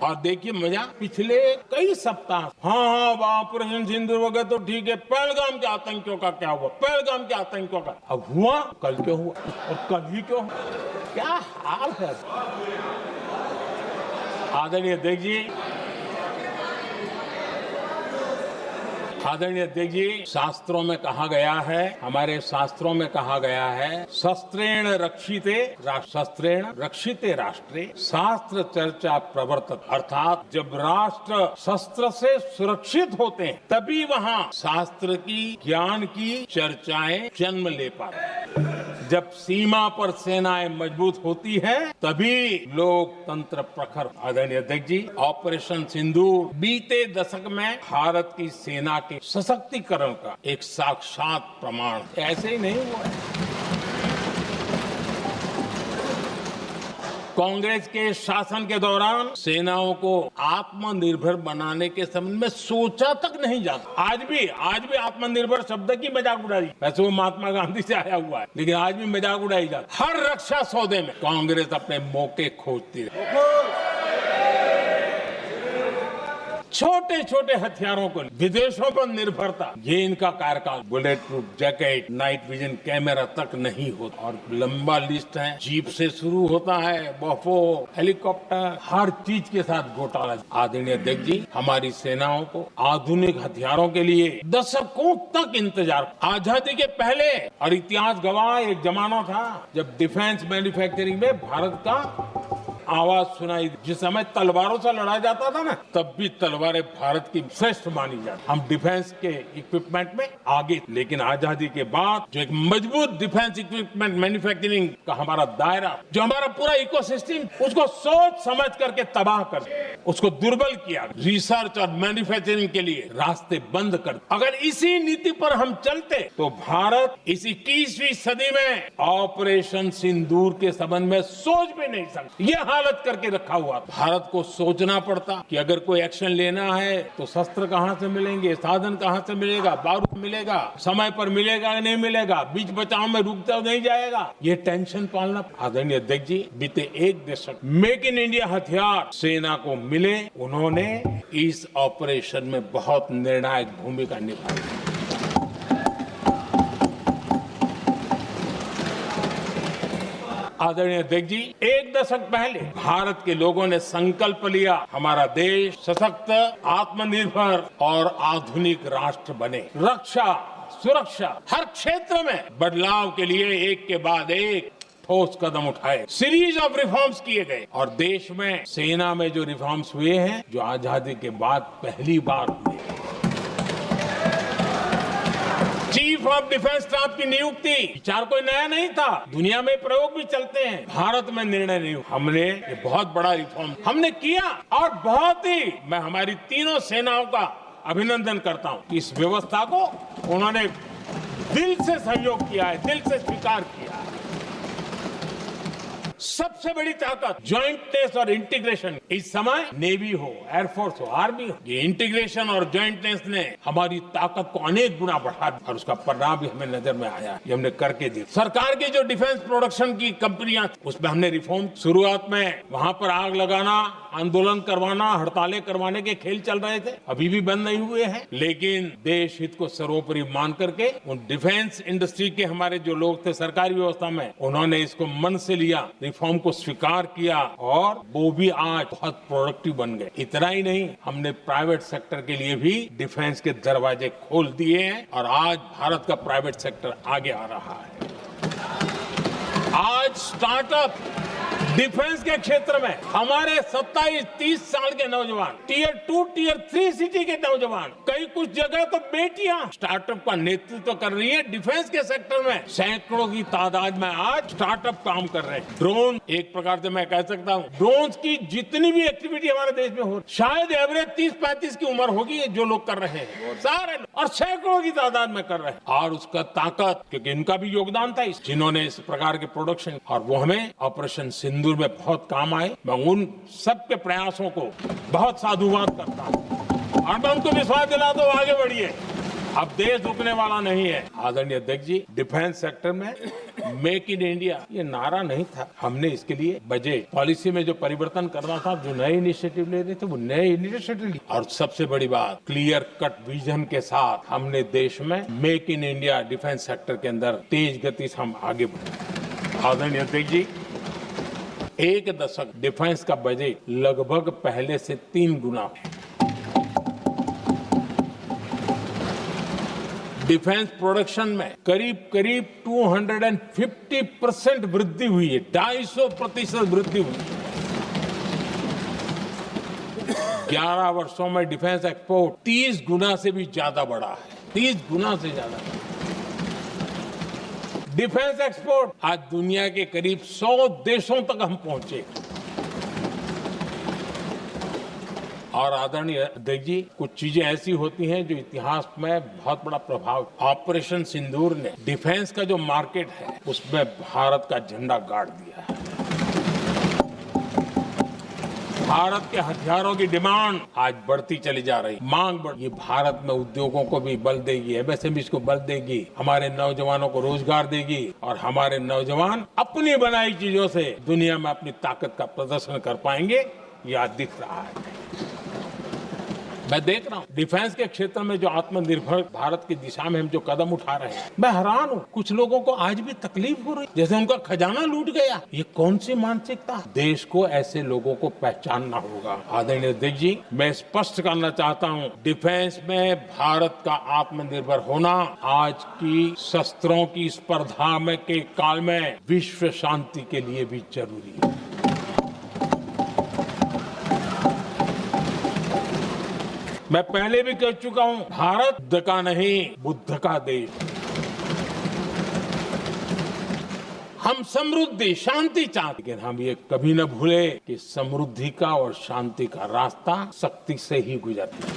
और देखिए मजा, पिछले कई सप्ताह, हाँ ऑपरेशन सिंदूर हो गया तो ठीक है, पहलगाम के आतंकियों का क्या हुआ, पहलगाम के आतंकियों का अब हुआ, कल क्यों हुआ और कल ही क्यों हुआ? क्या हाल है। आदरणीय अध्यक्ष जी, शास्त्रों में कहा गया है, हमारे शास्त्रों में कहा गया है, शस्त्रेण रक्षिते राष्ट्रे शास्त्र चर्चा प्रवर्तत। अर्थात जब राष्ट्र शस्त्र से सुरक्षित होते हैं तभी वहाँ शास्त्र की, ज्ञान की चर्चाएं जन्म ले पाते। जब सीमा पर सेनाएं मजबूत होती हैं तभी लोकतंत्र प्रखर। आदरणीय अध्यक्ष जी, ऑपरेशन सिंदूर बीते दशक में भारत की सेना के सशक्तिकरण का एक साक्षात प्रमाण। ऐसे ही नहीं हुआ है। कांग्रेस के शासन के दौरान सेनाओं को आत्मनिर्भर बनाने के संबंध में सोचा तक नहीं जाता। आज भी आत्मनिर्भर शब्द की मजाक उड़ाई, वैसे वो महात्मा गांधी से आया हुआ है, लेकिन आज भी मजाक उड़ाई जाती। हर रक्षा सौदे में कांग्रेस अपने मौके खोजती है। छोटे छोटे हथियारों को विदेशों पर निर्भरता, ये इनका कार्यकाल। Bullet proof jacket, night vision camera तक नहीं होता और लंबा लिस्ट है। जीप से शुरू होता है, बफो, हेलीकॉप्टर, हर चीज के साथ घोटाला। आदरणीय अध्यक्ष जी, हमारी सेनाओं को आधुनिक हथियारों के लिए दशकों तक इंतजार। आजादी के पहले और इतिहास गवाह एक जमाना था जब डिफेंस मैन्युफैक्चरिंग में भारत का आवाज सुनाई। जिस समय तलवारों से लड़ा जाता था ना, तब भी तलवारें भारत की श्रेष्ठ मानी जाती। हम डिफेंस के इक्विपमेंट में आगे, लेकिन आजादी के बाद जो एक मजबूत डिफेंस इक्विपमेंट मैन्युफैक्चरिंग का हमारा दायरा, जो हमारा पूरा इकोसिस्टम, उसको सोच समझ करके तबाह कर, उसको दुर्बल किया। रिसर्च और मैन्युफैक्चरिंग के लिए रास्ते बंद कर। अगर इसी नीति पर हम चलते तो भारत इस 21वीं सदी में ऑपरेशन सिंदूर के संबंध में सोच भी नहीं सकता। यह हालत करके रखा हुआ। भारत को सोचना पड़ता कि अगर कोई एक्शन लेना है तो शस्त्र कहां से मिलेंगे, साधन कहां से मिलेगा, बारूद मिलेगा, समय पर मिलेगा नहीं मिलेगा, बीच बचाव में रुक तो नहीं जाएगा, ये टेंशन पालना। आदरणीय अध्यक्ष जी, बीते एक दशक मेक इन इंडिया हथियार सेना को मिले, उन्होंने इस ऑपरेशन में बहुत निर्णायक भूमिका निभाई। आदरणीय अध्यक्ष जी, एक दशक पहले भारत के लोगों ने संकल्प लिया, हमारा देश सशक्त, आत्मनिर्भर और आधुनिक राष्ट्र बने। रक्षा, सुरक्षा, हर क्षेत्र में बदलाव के लिए एक के बाद एक ठोस कदम उठाए। सीरीज ऑफ रिफॉर्म्स किए गए और देश में सेना में जो रिफॉर्म्स हुए हैं, जो आजादी के बाद पहली बार हुए। चीफ ऑफ डिफेंस स्टाफ की नियुक्ति विचार कोई नया नहीं था, दुनिया में प्रयोग भी चलते हैं, भारत में निर्णय नहीं हुआ। हमने ये बहुत बड़ा रिफॉर्म हमने किया और बहुत ही, मैं हमारी तीनों सेनाओं का अभिनंदन करता हूं। इस व्यवस्था को उन्होंने दिल से सहयोग किया है, दिल से स्वीकार किया है। सबसे बड़ी ताकत ज्वाइंटनेस और इंटीग्रेशन। इस समय नेवी हो, एयरफोर्स हो, आर्मी हो, ये इंटीग्रेशन और ज्वाइंटनेस ने हमारी ताकत को अनेक गुना बढ़ा दिया और उसका परिणाम भी हमें नजर में आया। ये हमने करके दी। सरकार की जो डिफेंस प्रोडक्शन की कंपनियां, उसमें हमने रिफॉर्म। शुरुआत में वहां पर आग लगाना, आंदोलन करवाना, हड़तालें करवाने के खेल चल रहे थे, अभी भी बंद नहीं हुए हैं। लेकिन देश हित को सर्वोपरि मान करके उन डिफेंस इंडस्ट्री के हमारे जो लोग थे सरकारी व्यवस्था में, उन्होंने इसको मन से लिया, रिफॉर्म को स्वीकार किया और वो भी आज बहुत प्रोडक्टिव बन गए। इतना ही नहीं, हमने प्राइवेट सेक्टर के लिए भी डिफेंस के दरवाजे खोल दिए हैं और आज भारत का प्राइवेट सेक्टर आगे आ रहा है। आज स्टार्टअप डिफेंस के क्षेत्र में हमारे 27-30 साल के नौजवान, टीयर 2, टीयर 3 सिटी के नौजवान, कई कुछ जगह तो बेटियां स्टार्टअप का नेतृत्व कर रही है। डिफेंस के सेक्टर में सैकड़ों की तादाद में आज स्टार्टअप काम कर रहे हैं। ड्रोन, एक प्रकार से मैं कह सकता हूं, ड्रोन की जितनी भी एक्टिविटी हमारे देश में हो, शायद एवरेज 30-35 की उम्र होगी जो लोग कर रहे हैं, सारे और सैकड़ों की तादाद में कर रहे हैं। और उसका ताकत, क्योंकि इनका भी योगदान था, जिन्होंने इस प्रकार के प्रोडक्शन, और वो हमें ऑपरेशन सिंदूर में बहुत काम आए। मैं उन सबके प्रयासों को बहुत साधुवाद करता हूं और मैं उनको विश्वास दिलाता हूं, आगे बढ़िए, अब देश रुकने वाला नहीं है। आदरणीय अध्यक्ष जी, डिफेंस सेक्टर में मेक इन इंडिया ये नारा नहीं था, हमने इसके लिए बजट पॉलिसी में जो परिवर्तन करना था, जो नए इनिशिएटिव ले रहे थे, वो नए इनिशिएटिव लिए। और सबसे बड़ी बात, क्लियर कट विजन के साथ हमने देश में make in India defence sector के अंदर तेज गति से हम आगे बढ़े। आदरणीय अध्यक्ष जी, एक दशक डिफेंस का बजट लगभग पहले से 3 गुना है। डिफेंस प्रोडक्शन में करीब करीब 250% वृद्धि हुई है, 250% वृद्धि हुई है। 11 वर्षों में डिफेंस एक्सपोर्ट 30 गुना से भी ज्यादा बढ़ा है, 30 गुना से ज्यादा। डिफेंस एक्सपोर्ट आज दुनिया के करीब 100 देशों तक हम पहुंचे। और आदरणीय अध्यक्ष जी, कुछ चीजें ऐसी होती हैं जो इतिहास में बहुत बड़ा प्रभाव। ऑपरेशन सिंदूर ने डिफेंस का जो मार्केट है उसमें भारत का झंडा गाड़ दिया है। भारत के हथियारों की डिमांड आज बढ़ती चली जा रही, मांग बढ़, ये भारत में उद्योगों को भी बल देगी, एमएसएमई को बल देगी, हमारे नौजवानों को रोजगार देगी और हमारे नौजवान अपनी बनाई चीजों से दुनिया में अपनी ताकत का प्रदर्शन कर पाएंगे। यह दिख रहा है, मैं देख रहा हूं डिफेंस के क्षेत्र में जो आत्मनिर्भर भारत की दिशा में हम जो कदम उठा रहे हैं, मैं हैरान हूं। कुछ लोगों को आज भी तकलीफ हो रही, जैसे उनका खजाना लूट गया। ये कौन सी मानसिकता? देश को ऐसे लोगों को पहचानना होगा। आदरणीय अध्यक्ष जी, मैं स्पष्ट करना चाहता हूं, डिफेंस में भारत का आत्मनिर्भर होना आज की शस्त्रों की स्पर्धा में के काल में विश्व शांति के लिए भी जरूरी है। मैं पहले भी कह चुका हूं, भारत बुद्ध का नहीं, बुद्ध का देश। हम समृद्धि, शांति चाहते, लेकिन हम ये कभी न भूले कि समृद्धि का और शांति का रास्ता शक्ति से ही गुजरता है।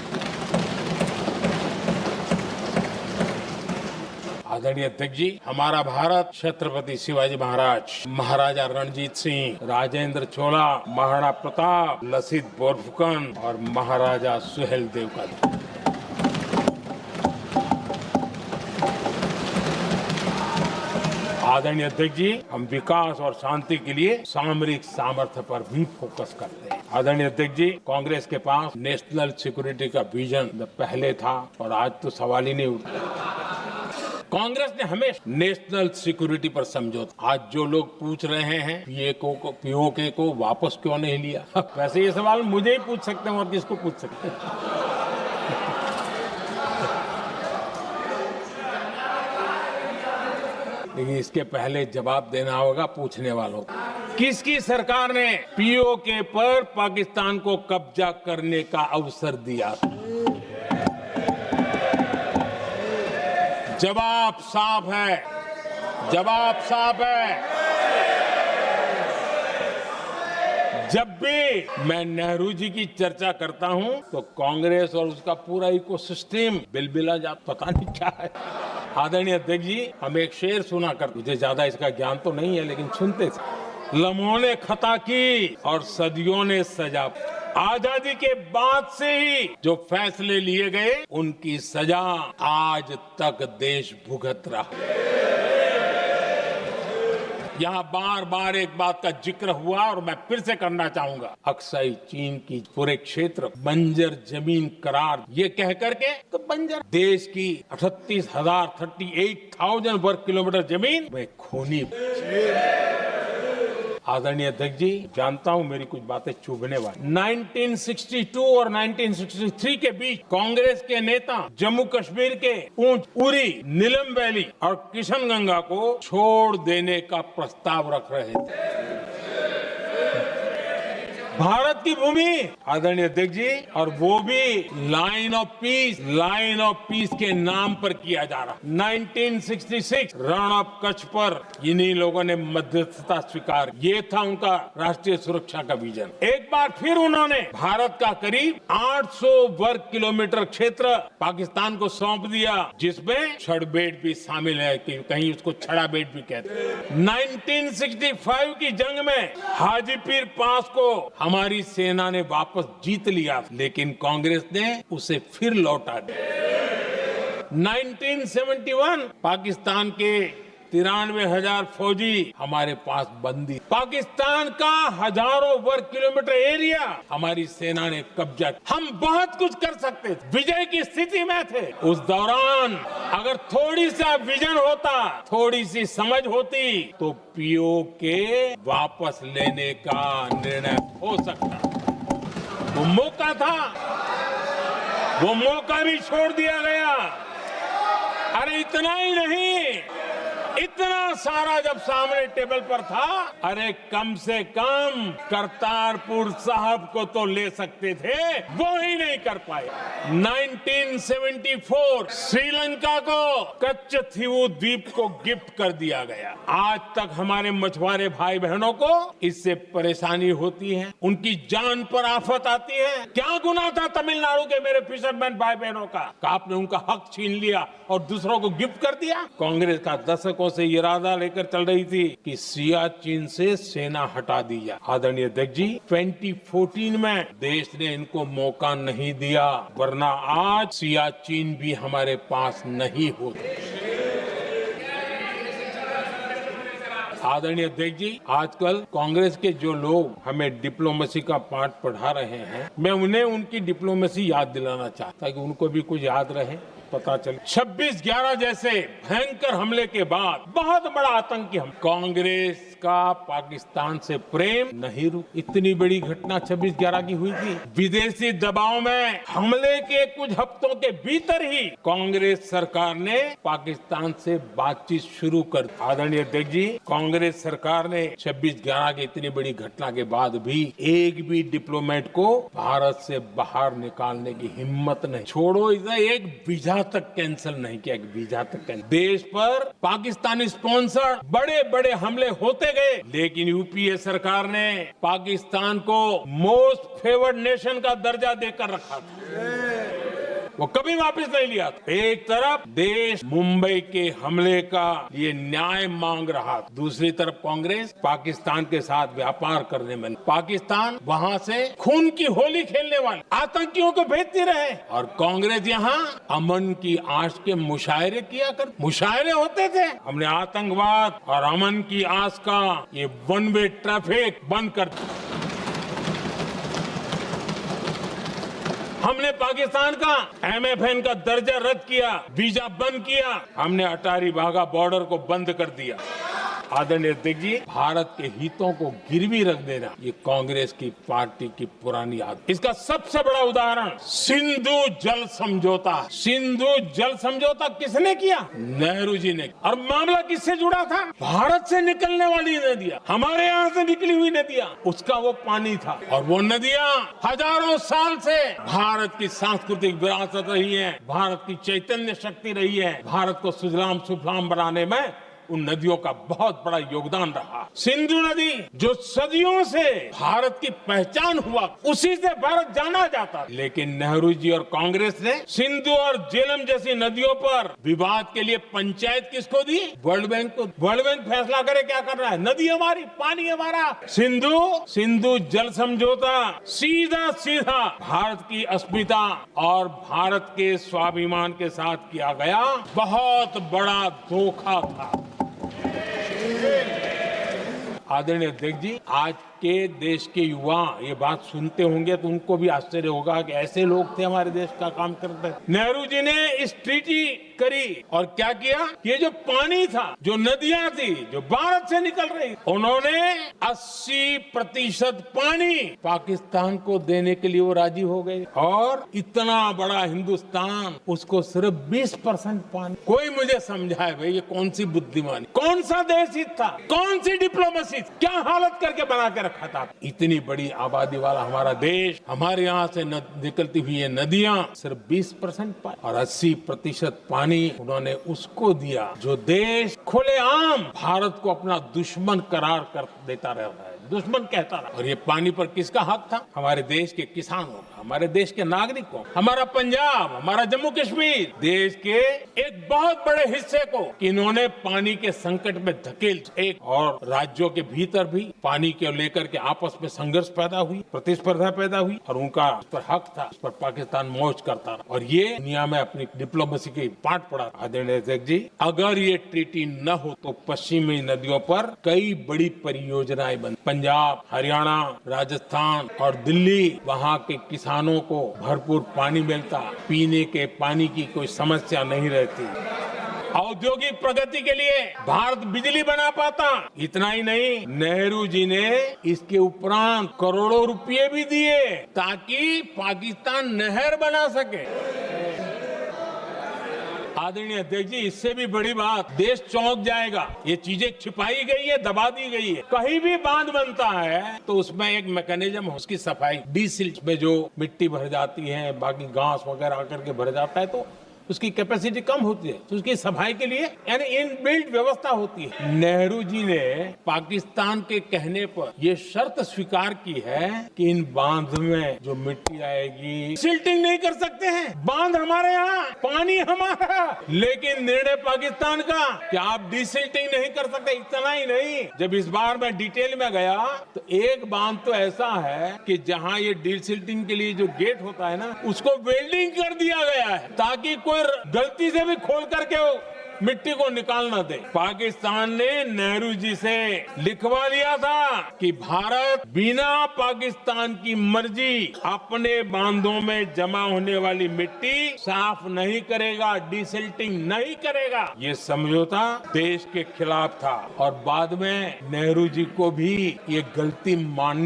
आदरणीय अध्यक्ष जी, हमारा भारत छत्रपति शिवाजी महाराज, महाराजा रणजीत सिंह, राजेंद्र चोला, महाराणा प्रताप, लसित बोरफुकन और महाराजा सुहेलदेव का। आदरणीय अध्यक्ष जी, हम विकास और शांति के लिए सामरिक सामर्थ्य पर भी फोकस करते हैं। आदरणीय अध्यक्ष जी, कांग्रेस के पास नेशनल सिक्योरिटी का विजन पहले था और आज तो सवाल ही नहीं उठता। कांग्रेस ने हमेशा नेशनल सिक्योरिटी पर समझौता। आज जो लोग पूछ रहे हैं पीओके को वापस क्यों नहीं लिया, वैसे ये सवाल मुझे ही पूछ सकते हैं और किसको पूछ सकते हैं। लेकिन इसके पहले जवाब देना होगा पूछने वालों को। किसकी सरकार ने पीओके पर पाकिस्तान को कब्जा करने का अवसर दिया? जवाब साफ है, जवाब साफ है। जब भी मैं नेहरू जी की चर्चा करता हूं तो कांग्रेस और उसका पूरा इकोसिस्टम बिलबिला जाता, पता नहीं क्या है। आदरणीय अध्यक्ष जी, हम एक शेर सुना करते, मुझे ज्यादा इसका ज्ञान तो नहीं है लेकिन सुनते थे। लम्हों ने खता की और सदियों ने सजा। आजादी के बाद से ही जो फैसले लिए गए उनकी सजा आज तक देश भुगत रहा। यहाँ बार बार एक बात का जिक्र हुआ और मैं फिर से करना चाहूंगा। अक्साई चीन की पूरे क्षेत्र बंजर जमीन करार ये कह करके तो बंजर देश की 38,000 वर्ग किलोमीटर जमीन वे खूनी। आदरणीय अध्यक्ष जी, जानता हूं मेरी कुछ बातें चुभने वाली। 1962 और 1963 के बीच कांग्रेस के नेता जम्मू कश्मीर के पूंछ, उरी, नीलम वैली और किशनगंगा को छोड़ देने का प्रस्ताव रख रहे थे। भारत की भूमि, आदरणीय अध्यक्ष जी, और वो भी लाइन ऑफ पीस के नाम पर किया जा रहा। 1966 रण ऑफ कच्छ पर इन्हीं लोगों ने मध्यस्थता स्वीकार, ये था उनका राष्ट्रीय सुरक्षा का विजन। एक बार फिर उन्होंने भारत का करीब 800 वर्ग किलोमीटर क्षेत्र पाकिस्तान को सौंप दिया, जिसमें छड़बेट भी शामिल है, कि कहीं उसको छड़ा बेट भी कहते हैं। 1965 की जंग में हाजीपीर पास को हमारी सेना ने वापस जीत लिया, लेकिन कांग्रेस ने उसे फिर लौटा दिया। 1971 पाकिस्तान के 93,000 फौजी हमारे पास बंदी। पाकिस्तान का हजारों वर्ग किलोमीटर एरिया हमारी सेना ने कब्जा। हम बहुत कुछ कर सकते थे, विजय की स्थिति में थे। उस दौरान अगर थोड़ी सा विजन होता, थोड़ी सी समझ होती, तो पीओके वापस लेने का निर्णय हो सकता। वो मौका था, वो मौका भी छोड़ दिया गया। अरे इतना ही नहीं, इतना सारा जब सामने टेबल पर था, अरे कम से कम करतारपुर साहब को तो ले सकते थे, वो ही नहीं कर पाए। 1974 श्रीलंका को कच्चथीवू द्वीप को गिफ्ट कर दिया गया। आज तक हमारे मछुआरे भाई बहनों को इससे परेशानी होती है, उनकी जान पर आफत आती है। क्या गुनाह था तमिलनाडु के मेरे फिशरमैन भाई बहनों का? आपने उनका हक छीन लिया और दूसरों को गिफ्ट कर दिया। कांग्रेस का दशकों से इरादा लेकर चल रही थी कि सियाचिन से सेना हटा दी जाए। आदरणीय अध्यक्ष जी, 2014 में देश ने इनको मौका नहीं दिया, वरना आज सियाचिन भी हमारे पास नहीं होती। आदरणीय अध्यक्ष जी, आजकल कांग्रेस के जो लोग हमें डिप्लोमेसी का पाठ पढ़ा रहे हैं, मैं उन्हें उनकी डिप्लोमेसी याद दिलाना चाहता, कि उनको भी कुछ याद रहे, पता चले। 26/11 जैसे भयंकर हमले के बाद बहुत बड़ा आतंकी हम, कांग्रेस का पाकिस्तान से प्रेम नहीं रुक। इतनी बड़ी घटना 26/11 की हुई थी। विदेशी दबाव में हमले के कुछ हफ्तों के भीतर ही कांग्रेस सरकार ने पाकिस्तान से बातचीत शुरू कर दी। आदरणीय अध्यक्ष जी, कांग्रेस सरकार ने 26/11 की इतनी बड़ी घटना के बाद भी एक भी डिप्लोमेट को भारत से बाहर निकालने की हिम्मत नहीं। छोड़ो इसे, एक वीजा तक कैंसिल नहीं किया, वीजा तक कैंसिल। देश पर पाकिस्तानी स्पॉन्सर बड़े बड़े हमले होते गए, लेकिन यूपीए सरकार ने पाकिस्तान को मोस्ट फेवर्ड नेशन का दर्जा देकर रखा था, वो कभी वापस नहीं लिया। एक तरफ देश मुंबई के हमले का ये न्याय मांग रहा, दूसरी तरफ कांग्रेस पाकिस्तान के साथ व्यापार करने में, पाकिस्तान वहां से खून की होली खेलने वाले आतंकियों को भेजती रहे, और कांग्रेस यहाँ अमन की आस के मुशायरे किया कर। मुशायरे होते थे, हमने आतंकवाद और अमन की आस का ये वन वे ट्रैफिक बंद कर दिया। हमने पाकिस्तान का MFN का दर्जा रद्द किया, वीजा बंद किया, हमने अटारी वाघा बॉर्डर को बंद कर दिया। आदरणीय अध्यक्ष जी, भारत के हितों को गिरवी रख देना ये कांग्रेस की पार्टी की पुरानी आदत। इसका सबसे बड़ा उदाहरण सिंधु जल समझौता। सिंधु जल समझौता किसने किया? नेहरू जी ने। और मामला किससे जुड़ा था? भारत से निकलने वाली नदियां, हमारे यहाँ से निकली हुई नदियां, उसका वो पानी था। और वो नदियां हजारों साल से भारत की सांस्कृतिक विरासत रही है, भारत की चैतन्य शक्ति रही है, भारत को सुजलाम सुफलाम बनाने में उन नदियों का बहुत बड़ा योगदान रहा। सिंधु नदी जो सदियों से भारत की पहचान हुआ, उसी से भारत जाना जाता, लेकिन नेहरू जी और कांग्रेस ने सिंधु और झेलम जैसी नदियों पर विवाद के लिए पंचायत किसको दी? वर्ल्ड बैंक को। वर्ल्ड बैंक फैसला करे क्या कर रहा है, नदी हमारी, पानी हमारा। सिंधु जल समझौता सीधा सीधा भारत की अस्मिता और भारत के स्वाभिमान के साथ किया गया बहुत बड़ा धोखा था। आदरणीय अध्यक्ष जी, आज के देश के युवा ये बात सुनते होंगे तो उनको भी आश्चर्य होगा कि ऐसे लोग थे हमारे देश का काम करते। नेहरू जी ने इस ट्रीटी करी और क्या किया? ये जो पानी था, जो नदियां थी, जो भारत से निकल रही, उन्होंने 80% पानी पाकिस्तान को देने के लिए वो राजी हो गए और इतना बड़ा हिंदुस्तान, उसको सिर्फ 20% पानी। कोई मुझे समझाए भाई ये कौन सी बुद्धिमानी, कौन सा देश हित था, कौन सी डिप्लोमेसी, क्या हालत करके बना के रखा था? इतनी बड़ी आबादी वाला हमारा देश, हमारे यहाँ से निकलती हुई ये नदियां सिर्फ 20% पानी और 80% पानी उन्होंने उसको दिया जो देश खुलेआम भारत को अपना दुश्मन करार कर देता रहता है, दुश्मन कहता रहा। और ये पानी पर किसका हक था? हमारे देश के किसानों का, हमारे देश के नागरिकों, हमारा पंजाब, हमारा जम्मू कश्मीर, देश के एक बहुत बड़े हिस्से को इन्होंने पानी के संकट में धकेल। एक और राज्यों के भीतर भी पानी को लेकर के आपस में संघर्ष पैदा हुई, प्रतिस्पर्धा पैदा हुई और उनका उस पर हक था, उस पर पाकिस्तान मौज करता रहा और ये दुनिया में अपनी डिप्लोमेसी की पाठ पढ़ा। आदरणीय अध्यक्ष जी, अगर ये ट्रीटी न हो तो पश्चिमी नदियों पर कई बड़ी परियोजनाएं बन, पंजाब, हरियाणा, राजस्थान और दिल्ली, वहाँ के किसानों को भरपूर पानी मिलता, पीने के पानी की कोई समस्या नहीं रहती। औद्योगिक प्रगति के लिए भारत बिजली बना पाता। इतना ही नहीं, नेहरू जी ने इसके उपरांत करोड़ों रुपए भी दिए ताकि पाकिस्तान नहर बना सके। आदरणीय अध्यक्ष जी, इससे भी बड़ी बात, देश चौंक जाएगा। ये चीजें छिपाई गई है, दबा दी गई है। कहीं भी बांध बनता है तो उसमें एक मैकेनिज्म, उसकी सफाई, डीसिल्ट में जो मिट्टी भर जाती है, बाकी घास वगैरह आकर के भर जाता है तो उसकी कैपेसिटी कम होती है, तो उसकी सफाई के लिए यानी इनबिल्ट व्यवस्था होती है। नेहरू जी ने पाकिस्तान के कहने पर यह शर्त स्वीकार की है कि इन बांध में जो मिट्टी आएगी, सिल्टिंग नहीं कर सकते हैं। बांध हमारे यहाँ, पानी हमारा, लेकिन निर्णय पाकिस्तान का कि आप डिसिल्टिंग नहीं कर सकते। इतना ही नहीं, जब इस बार मैं डिटेल में गया तो एक बांध तो ऐसा है कि जहाँ ये डिसिल्टिंग के लिए जो गेट होता है ना, उसको वेल्डिंग कर दिया गया है ताकि गलती से भी खोल करके मिट्टी को निकाल न दे। पाकिस्तान ने नेहरू जी से लिखवा लिया था कि भारत बिना पाकिस्तान की मर्जी अपने बांधों में जमा होने वाली मिट्टी साफ नहीं करेगा, डिसिल्टिंग नहीं करेगा। ये समझौता देश के खिलाफ था और बाद में नेहरू जी को भी ये गलती माननी